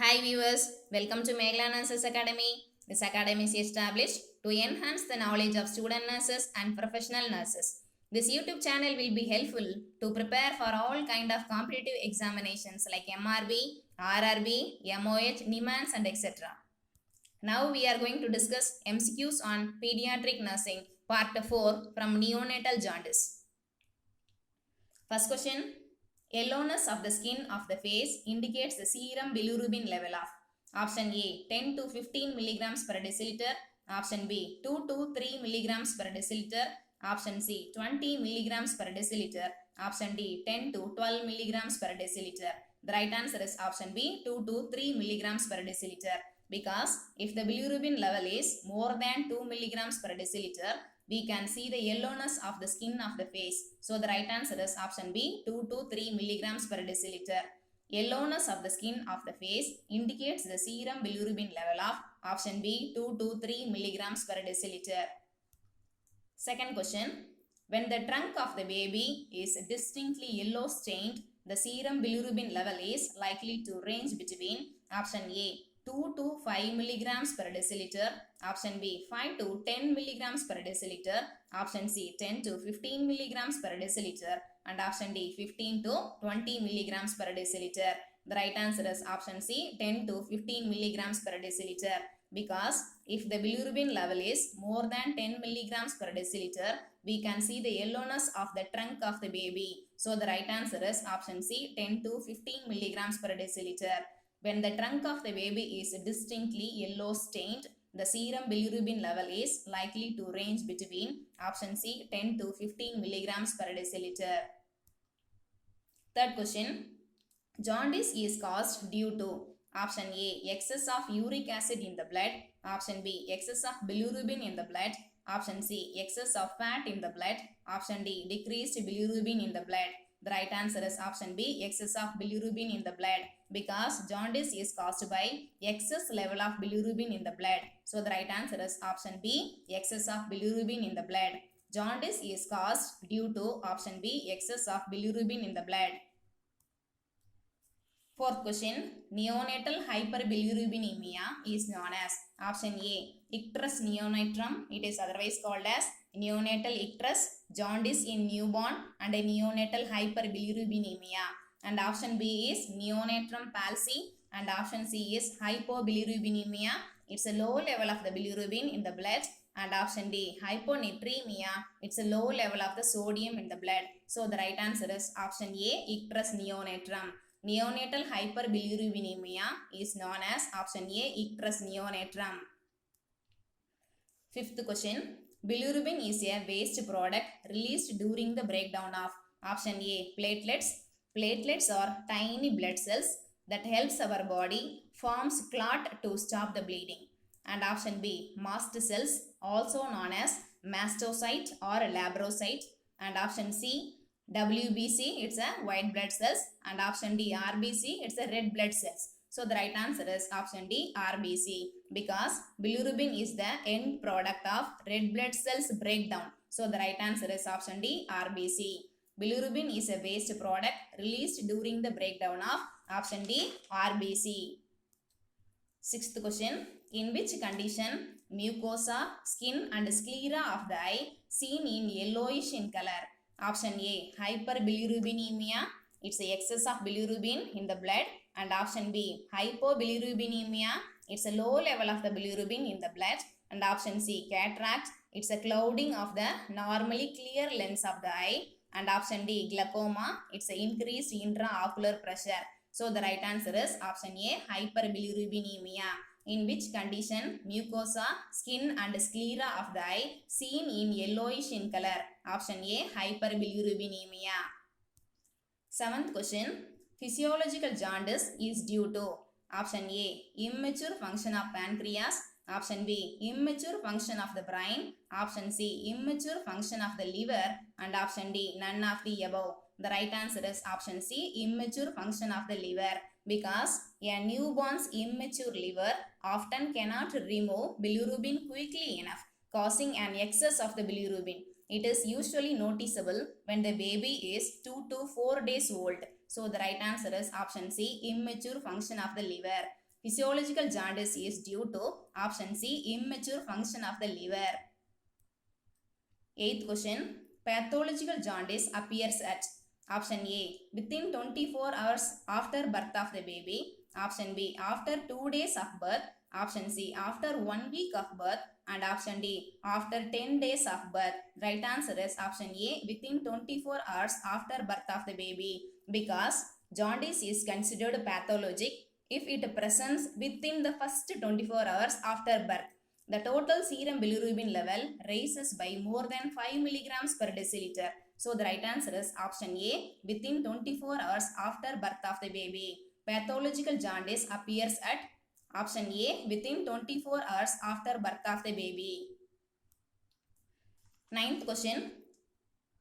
Hi viewers, welcome to Megla Nurses Academy. This academy is established to enhance the knowledge of student nurses and professional nurses. This YouTube channel will be helpful to prepare for all kind of competitive examinations like MRB, RRB, MOH, NIMANS and etc. Now we are going to discuss MCQs on pediatric nursing part 4 from neonatal jaundice. First question. Yellowness of the skin of the face indicates the serum bilirubin level of option A 10 to 15 milligrams per deciliter, option B 2 to 3 milligrams per deciliter, option C 20 milligrams per deciliter, option D 10 to 12 milligrams per deciliter. The right answer is option B 2 to 3 milligrams per deciliter, because if the bilirubin level is more than 2 milligrams per deciliter, we can see the yellowness of the skin of the face. So the right answer is option B 2 to 3 milligrams per deciliter. Yellowness of the skin of the face indicates the serum bilirubin level of option B 2 to 3 milligrams per deciliter. Second question. When the trunk of the baby is distinctly yellow stained, the serum bilirubin level is likely to range between option A 2 to 5 milligrams per deciliter, option B 5 to 10 milligrams per deciliter, option C 10 to 15 milligrams per deciliter, and option D 15 to 20 milligrams per deciliter. The right answer is option C 10 to 15 milligrams per deciliter, because if the bilirubin level is more than 10 milligrams per deciliter, we can see the yellowness of the trunk of the baby. So the right answer is option C 10 to 15 milligrams per deciliter. When the trunk of the baby is distinctly yellow stained, the serum bilirubin level is likely to range between option C 10 to 15 milligrams per deciliter. Third question. Jaundice is caused due to option A excess of uric acid in the blood, option B excess of bilirubin in the blood, option C excess of fat in the blood, option D decreased bilirubin in the blood. The right answer is option B excess of bilirubin in the blood, because jaundice is caused by excess level of bilirubin in the blood. So the right answer is option B excess of bilirubin in the blood. Jaundice is caused due to option B excess of bilirubin in the blood. Fourth question. Neonatal hyperbilirubinemia is known as option A icterus neonatum, it is otherwise called as neonatal icterus, jaundice in newborn, and a neonatal hyperbilirubinemia, and option B is neonatal palsy, and option C is hypobilirubinemia, it's a low level of the bilirubin in the blood, and option D hyponatremia, it's a low level of the sodium in the blood. So the right answer is option A icterus neonatum. Neonatal hyperbilirubinemia is known as option A icterus neonatum. Fifth question. Bilirubin is a waste product released during the breakdown of option A platelets. Platelets are tiny blood cells that helps our body forms clot to stop the bleeding. And option B mast cells, also known as mastocyte or labrocyte. And option C WBC, it's a white blood cells, and option D RBC, it's a red blood cells. So the right answer is option D RBC, because bilirubin is the end product of red blood cells breakdown. So the right answer is option D RBC. Bilirubin is a waste product released during the breakdown of option D RBC. Sixth question. In which condition mucosa, skin and sclera of the eye seen in yellowish in color? Option A hyperbilirubinemia, it's a excess of bilirubin in the blood, and option B hypobilirubinemia, it's a low level of the bilirubin in the blood, and option C cataract, it's a clouding of the normally clear lens of the eye, and option D glaucoma, it's a increased intraocular pressure. So the right answer is option A hyperbilirubinemia. In which condition mucosa, skin and sclera of the eye seen in yellowish in color? Option A hyperbilirubinemia. Seventh question. Physiological jaundice is due to option A immature function of pancreas, option B immature function of the brain, option C immature function of the liver, and option D none of the above. The right answer is option C immature function of the liver, because a newborn's immature liver often cannot remove bilirubin quickly enough, causing an excess of the bilirubin. It is usually noticeable when the baby is 2 to 4 days old. So the right answer is option C immature function of the liver. Physiological jaundice is due to option C, immature function of the liver. 8th question. Pathological jaundice appears at option A, within 24 hours after birth of the baby. Option B, after 2 days of birth. Option C, after 1 week of birth. And option D, after 10 days of birth. Right answer is option A, within 24 hours after birth of the baby. Because jaundice is considered pathologic if it presents within the first 24 hours after birth. The total serum bilirubin level rises by more than 5 milligrams per deciliter. So the right answer is option A, within 24 hours after birth of the baby. Pathological jaundice appears at option A, within 24 hours after birth of the baby. 9th question.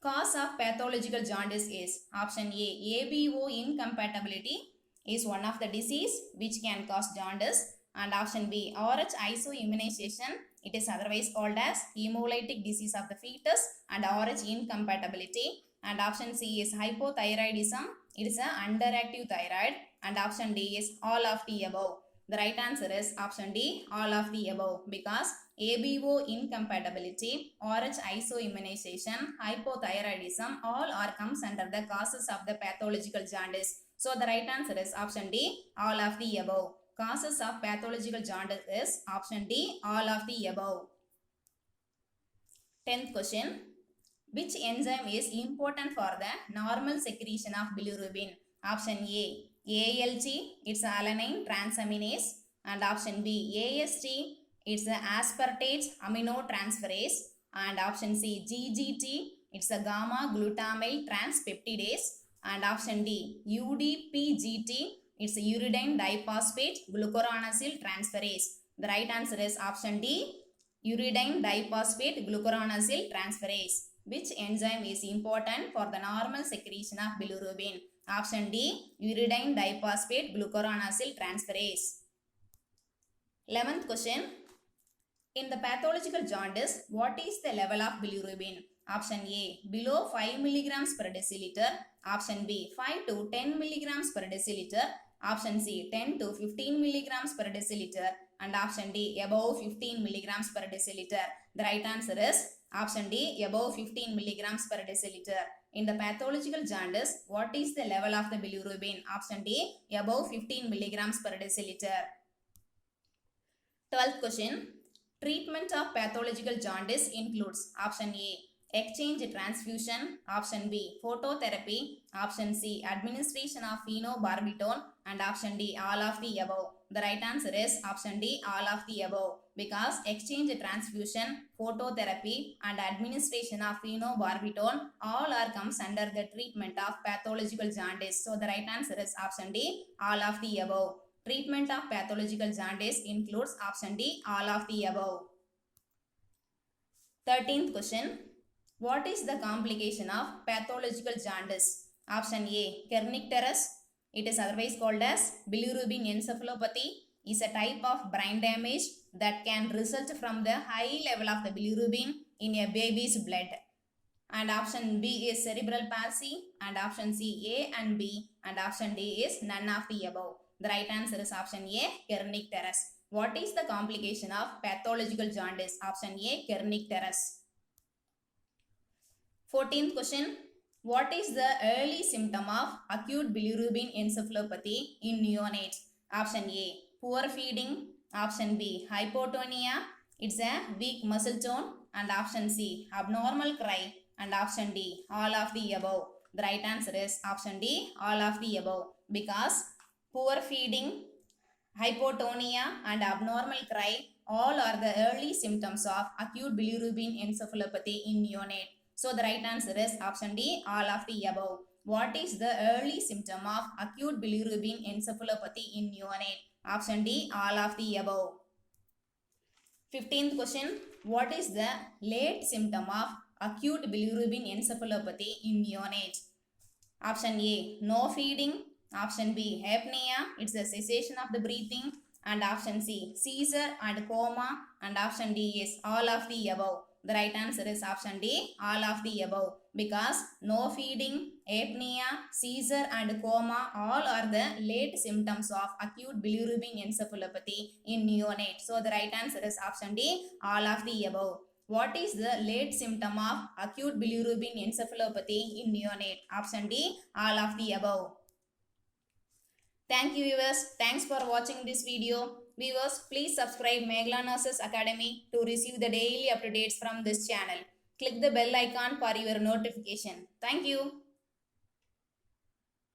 Cause of pathological jaundice is option A, ABO incompatibility is one of the disease which can cause jaundice. And option B, RH isoimmunization, it is otherwise called as hemolytic disease of the fetus and RH incompatibility. And option C is hypothyroidism, it is an underactive thyroid. And option D is all of the above. The right answer is option D, all of the above, because ABO incompatibility, RH isoimmunization, hypothyroidism, all are comes under the causes of the pathological jaundice. So the right answer is option D, all of the above. Causes of pathological jaundice is option D, all of the above. 10th question. Which enzyme is important for the normal secretion of bilirubin? Option A, ALT, it's alanine transaminase. And option B, AST, it's a aspartate aminotransferase. And option C, GGT, it's a gamma glutamyl transpeptidase. And option D, UDPGT, it's a uridine diphosphate glucuronylyl transferase. The right answer is option D, uridine diphosphate glucuronylyl transferase. Which enzyme is important for the normal secretion of bilirubin? Option D, uridine diphosphate glucuronylyl transferase. 11th question. In the pathological jaundice, what is the level of bilirubin? Option A, below 5 milligrams per deciliter. Option B, 5 to 10 milligrams per deciliter. Option C, 10 to 15 milligrams per deciliter. And option D, above 15 milligrams per deciliter. The right answer is option D, above 15 milligrams per deciliter. In the pathological jaundice, what is the level of the bilirubin? Option D, above 15 milligrams per deciliter. 12th question. Treatment of pathological jaundice includes option A, exchange transfusion, option B, phototherapy, option C, administration of phenobarbital, and option D, all of the above. The right answer is option D, all of the above, because exchange transfusion, phototherapy, and administration of phenobarbital all are comes under the treatment of pathological jaundice. So the right answer is option D, all of the above. Treatment of pathological jaundice includes option D, all of the above. 13th question. What is the complication of pathological jaundice? Option A, kernicterus. It is otherwise called as bilirubin encephalopathy. Is a type of brain damage that can result from the high level of the bilirubin in a baby's blood. And option B is cerebral palsy. And option C, A and B. And option D is none of the above. The right answer is option A, kernicterus. What is the complication of pathological jaundice? Option A, kernicterus. 14th question. What is the early symptom of acute bilirubin encephalopathy in neonates? Option A, poor feeding. Option B, hypotonia. It's a weak muscle tone. And option C, abnormal cry. And option D, all of the above. The right answer is option D, all of the above. Because poor feeding, hypotonia, and abnormal cry all are the early symptoms of acute bilirubin encephalopathy in neonate. So the right answer is option D, all of the above. What is the early symptom of acute bilirubin encephalopathy in neonate? Option D, all of the above. 15th question. What is the late symptom of acute bilirubin encephalopathy in neonate? Option A, no feeding. Option B, apnea, it's a cessation of the breathing. And option C, seizure and coma. And option D is all of the above. The right answer is option D, all of the above. Because no feeding, apnea, seizure and coma all are the late symptoms of acute bilirubin encephalopathy in neonate. So the right answer is option D, all of the above. What is the late symptom of acute bilirubin encephalopathy in neonate? Option D, all of the above. Thank you viewers. Thanks for watching this video. Viewers, please subscribe Megla Nurses Academy to receive the daily updates from this channel. Click the bell icon for your notification. Thank you.